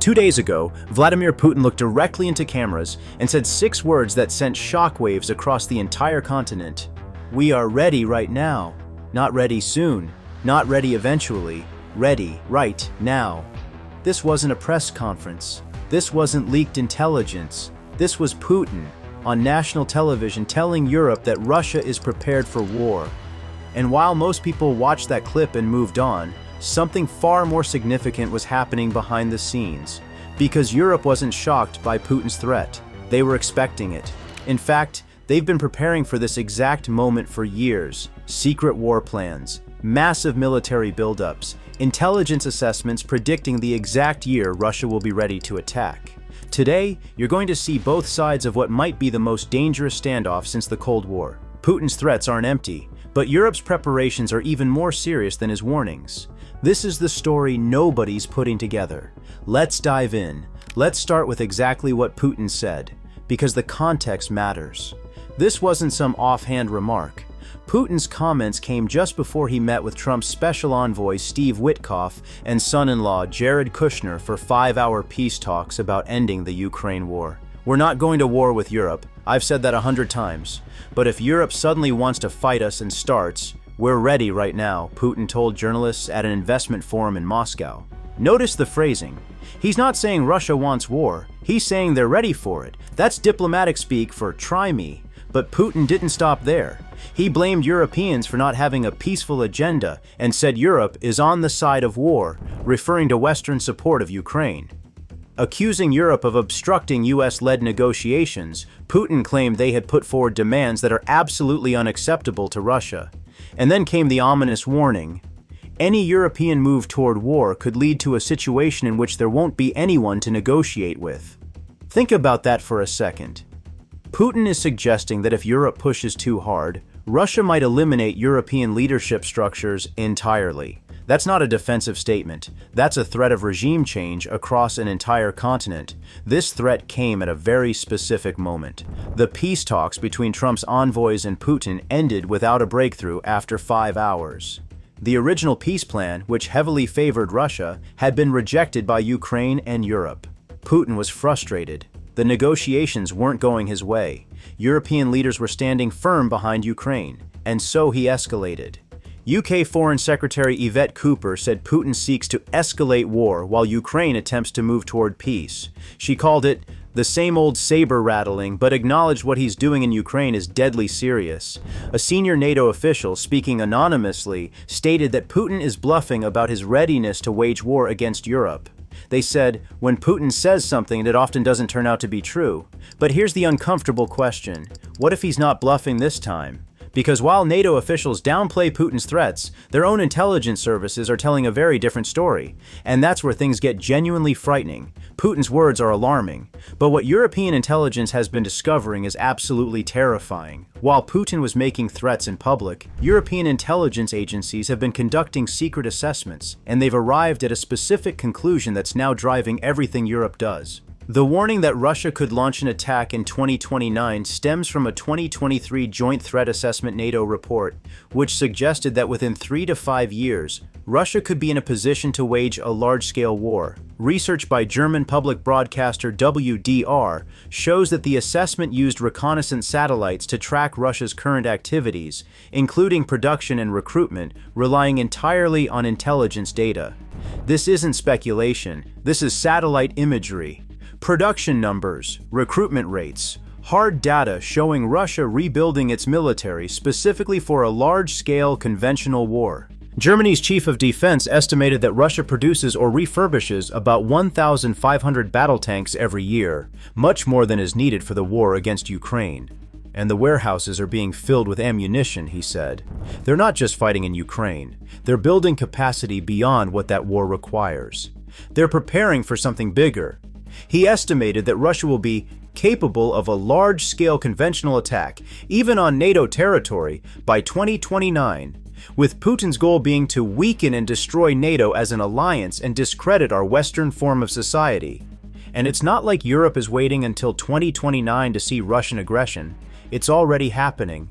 2 days ago, Vladimir Putin looked directly into cameras and said 6 words that sent shockwaves across the entire continent. We are ready right now. Not ready soon. Not ready eventually. Ready right now. This wasn't a press conference. This wasn't leaked intelligence. This was Putin on national television telling Europe that Russia is prepared for war. And while most people watched that clip and moved on, something far more significant was happening behind the scenes. Because Europe wasn't shocked by Putin's threat. They were expecting it. In fact, they've been preparing for this exact moment for years. Secret war plans, massive military buildups, intelligence assessments predicting the exact year Russia will be ready to attack. Today, you're going to see both sides of what might be the most dangerous standoff since the Cold War. Putin's threats aren't empty, but Europe's preparations are even more serious than his warnings. This is the story nobody's putting together. Let's dive in. Let's start with exactly what Putin said, because the context matters. This wasn't some offhand remark. Putin's comments came just before he met with Trump's special envoy Steve Witkoff and son-in-law Jared Kushner for 5-hour peace talks about ending the Ukraine war. We're not going to war with Europe. I've said that 100 times. But if Europe suddenly wants to fight us and starts, we're ready right now, Putin told journalists at an investment forum in Moscow. Notice the phrasing. He's not saying Russia wants war. He's saying they're ready for it. That's diplomatic speak for try me. But Putin didn't stop there. He blamed Europeans for not having a peaceful agenda and said Europe is on the side of war, referring to Western support of Ukraine. Accusing Europe of obstructing US-led negotiations, Putin claimed they had put forward demands that are absolutely unacceptable to Russia. And then came the ominous warning. Any European move toward war could lead to a situation in which there won't be anyone to negotiate with. Think about that for a second. Putin is suggesting that if Europe pushes too hard, Russia might eliminate European leadership structures entirely. That's not a defensive statement. That's a threat of regime change across an entire continent. This threat came at a very specific moment. The peace talks between Trump's envoys and Putin ended without a breakthrough after 5 hours. The original peace plan, which heavily favored Russia, had been rejected by Ukraine and Europe. Putin was frustrated. The negotiations weren't going his way. European leaders were standing firm behind Ukraine, and so he escalated. UK Foreign Secretary Yvette Cooper said Putin seeks to escalate war while Ukraine attempts to move toward peace. She called it the same old saber rattling, but acknowledged what he's doing in Ukraine is deadly serious. A senior NATO official, speaking anonymously, stated that Putin is bluffing about his readiness to wage war against Europe. They said, when Putin says something, it often doesn't turn out to be true. But here's the uncomfortable question. What if he's not bluffing this time? Because while NATO officials downplay Putin's threats, their own intelligence services are telling a very different story. And that's where things get genuinely frightening. Putin's words are alarming. But what European intelligence has been discovering is absolutely terrifying. While Putin was making threats in public, European intelligence agencies have been conducting secret assessments, and they've arrived at a specific conclusion that's now driving everything Europe does. The warning that Russia could launch an attack in 2029 stems from a 2023 Joint Threat Assessment NATO report, which suggested that within 3 to 5 years, Russia could be in a position to wage a large-scale war. Research by German public broadcaster WDR shows that the assessment used reconnaissance satellites to track Russia's current activities, including production and recruitment, relying entirely on intelligence data. This isn't speculation, this is satellite imagery. Production numbers, recruitment rates, hard data showing Russia rebuilding its military specifically for a large-scale conventional war. Germany's chief of defense estimated that Russia produces or refurbishes about 1,500 battle tanks every year, much more than is needed for the war against Ukraine. And the warehouses are being filled with ammunition, he said. They're not just fighting in Ukraine. They're building capacity beyond what that war requires. They're preparing for something bigger. He estimated that Russia will be capable of a large-scale conventional attack, even on NATO territory, by 2029, with Putin's goal being to weaken and destroy NATO as an alliance and discredit our Western form of society. And it's not like Europe is waiting until 2029 to see Russian aggression. It's already happening.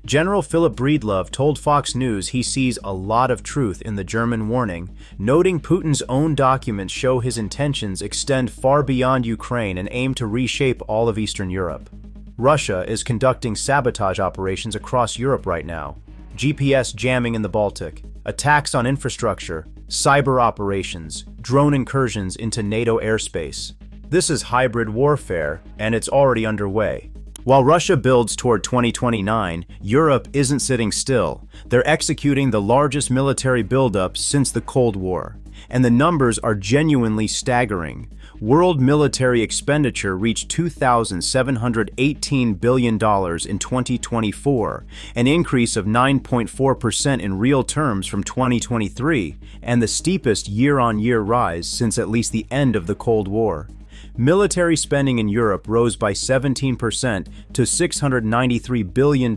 General Philip Breedlove told Fox News he sees a lot of truth in the German warning, noting Putin's own documents show his intentions extend far beyond Ukraine and aim to reshape all of Eastern Europe. Russia is conducting sabotage operations across Europe right now. GPS jamming in the Baltic, attacks on infrastructure, cyber operations, drone incursions into NATO airspace. This is hybrid warfare, and it's already underway. While Russia builds toward 2029, Europe isn't sitting still. They're executing the largest military buildup since the Cold War, and the numbers are genuinely staggering. World military expenditure reached $2,718 billion in 2024, an increase of 9.4% in real terms from 2023, and the steepest year-on-year rise since at least the end of the Cold War. Military spending in Europe rose by 17% to $693 billion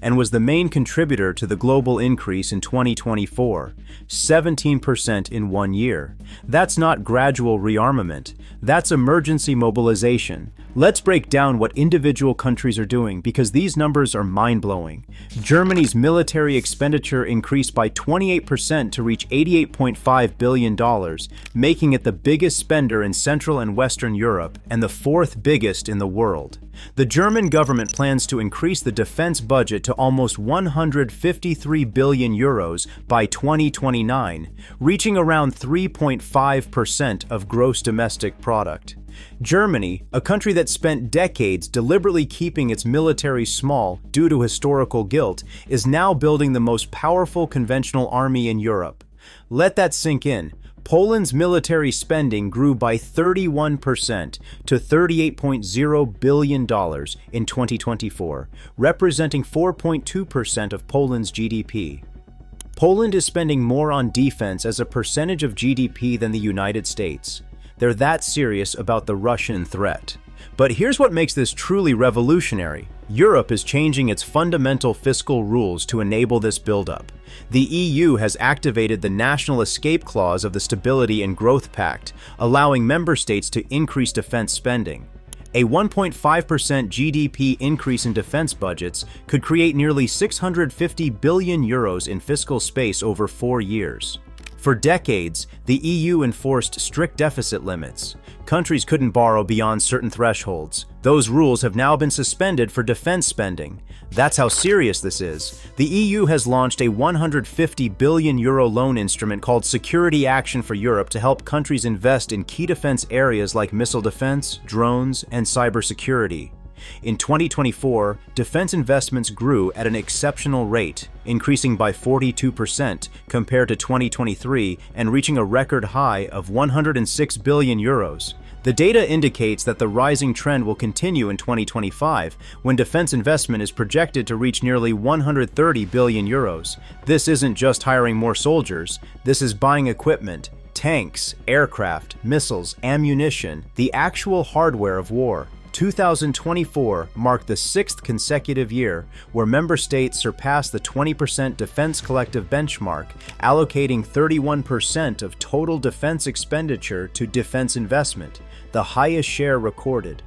and was the main contributor to the global increase in 2024, 17% in 1 year. That's not gradual rearmament, that's emergency mobilization. Let's break down what individual countries are doing because these numbers are mind-blowing. Germany's military expenditure increased by 28% to reach $88.5 billion, making it the biggest spender in Central and Western Europe and the fourth biggest in the world. The German government plans to increase the defense budget to almost 153 billion euros by 2029, reaching around 3.5% of gross domestic product. Germany, a country that spent decades deliberately keeping its military small due to historical guilt, is now building the most powerful conventional army in Europe. Let that sink in. Poland's military spending grew by 31% to $38.0 billion in 2024, representing 4.2% of Poland's GDP. Poland is spending more on defense as a percentage of GDP than the United States. They're that serious about the Russian threat. But here's what makes this truly revolutionary. Europe is changing its fundamental fiscal rules to enable this buildup. The EU has activated the National Escape Clause of the Stability and Growth Pact, allowing member states to increase defense spending. A 1.5% GDP increase in defense budgets could create nearly 650 billion euros in fiscal space over 4 years. For decades, the EU enforced strict deficit limits. Countries couldn't borrow beyond certain thresholds. Those rules have now been suspended for defense spending. That's how serious this is. The EU has launched a 150 billion euro loan instrument called Security Action for Europe to help countries invest in key defense areas like missile defense, drones, and cybersecurity. In 2024, defense investments grew at an exceptional rate, increasing by 42% compared to 2023 and reaching a record high of 106 billion euros. The data indicates that the rising trend will continue in 2025, when defense investment is projected to reach nearly 130 billion euros. This isn't just hiring more soldiers, this is buying equipment, tanks, aircraft, missiles, ammunition, the actual hardware of war. 2024 marked the 6th consecutive year where member states surpassed the 20% defense collective benchmark, allocating 31% of total defense expenditure to defense investment, the highest share recorded.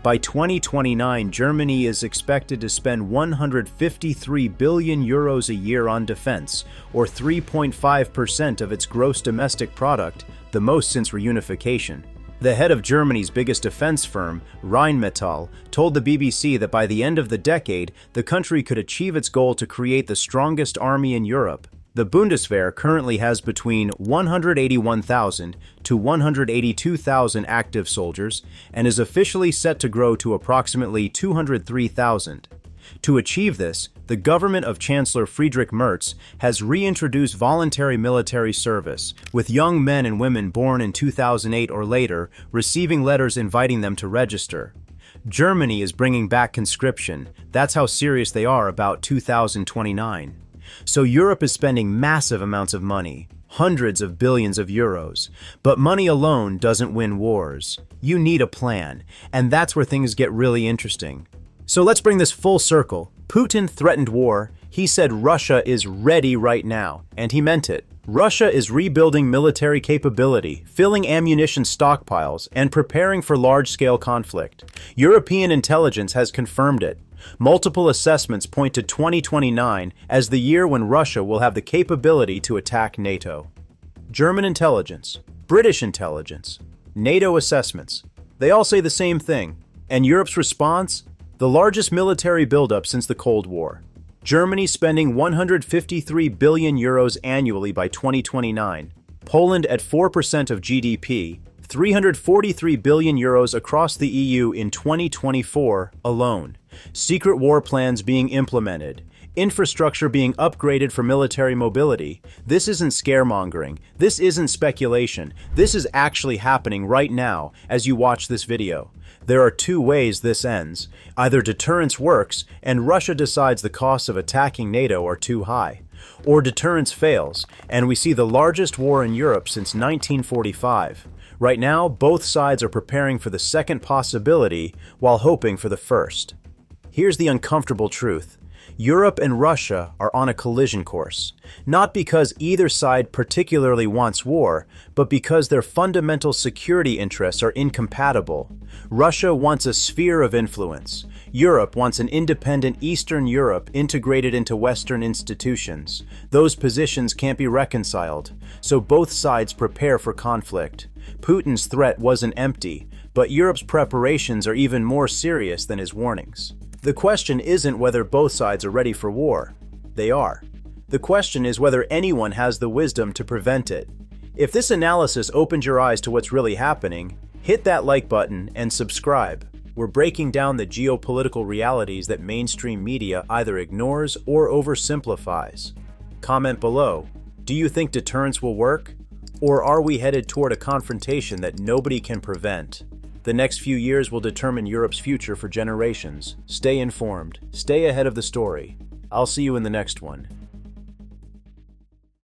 By 2029, Germany is expected to spend 153 billion euros a year on defense, or 3.5% of its gross domestic product, the most since reunification. The head of Germany's biggest defense firm, Rheinmetall, told the BBC that by the end of the decade, the country could achieve its goal to create the strongest army in Europe. The Bundeswehr currently has between 181,000 to 182,000 active soldiers and is officially set to grow to approximately 203,000. To achieve this, the government of Chancellor Friedrich Merz has reintroduced voluntary military service, with young men and women born in 2008 or later receiving letters inviting them to register. Germany is bringing back conscription. That's how serious they are about 2029. So Europe is spending massive amounts of money, hundreds of billions of euros. But money alone doesn't win wars. You need a plan, and that's where things get really interesting. So let's bring this full circle. Putin threatened war. He said Russia is ready right now, and he meant it. Russia is rebuilding military capability, filling ammunition stockpiles, and preparing for large-scale conflict. European intelligence has confirmed it. Multiple assessments point to 2029 as the year when Russia will have the capability to attack NATO. German intelligence, British intelligence, NATO assessments. They all say the same thing. And Europe's response? The largest military buildup since the Cold War. Germany spending 153 billion euros annually by 2029. Poland at 4% of GDP, 343 billion euros across the EU in 2024 alone. Secret war plans being implemented. Infrastructure being upgraded for military mobility. This isn't scaremongering. This isn't speculation. This is actually happening right now as you watch this video. There are two ways this ends. Either deterrence works and Russia decides the costs of attacking NATO are too high, or deterrence fails and we see the largest war in Europe since 1945. Right now, both sides are preparing for the second possibility while hoping for the first. Here's the uncomfortable truth. Europe and Russia are on a collision course, not because either side particularly wants war, but because their fundamental security interests are incompatible. Russia wants a sphere of influence. Europe wants an independent Eastern Europe integrated into Western institutions. Those positions can't be reconciled, so both sides prepare for conflict. Putin's threat wasn't empty, but Europe's preparations are even more serious than his warnings. The question isn't whether both sides are ready for war. They are. The question is whether anyone has the wisdom to prevent it. If this analysis opened your eyes to what's really happening, hit that like button and subscribe. We're breaking down the geopolitical realities that mainstream media either ignores or oversimplifies. Comment below. Do you think deterrence will work? Or are we headed toward a confrontation that nobody can prevent? The next few years will determine Europe's future for generations. Stay informed. Stay ahead of the story. I'll see you in the next one.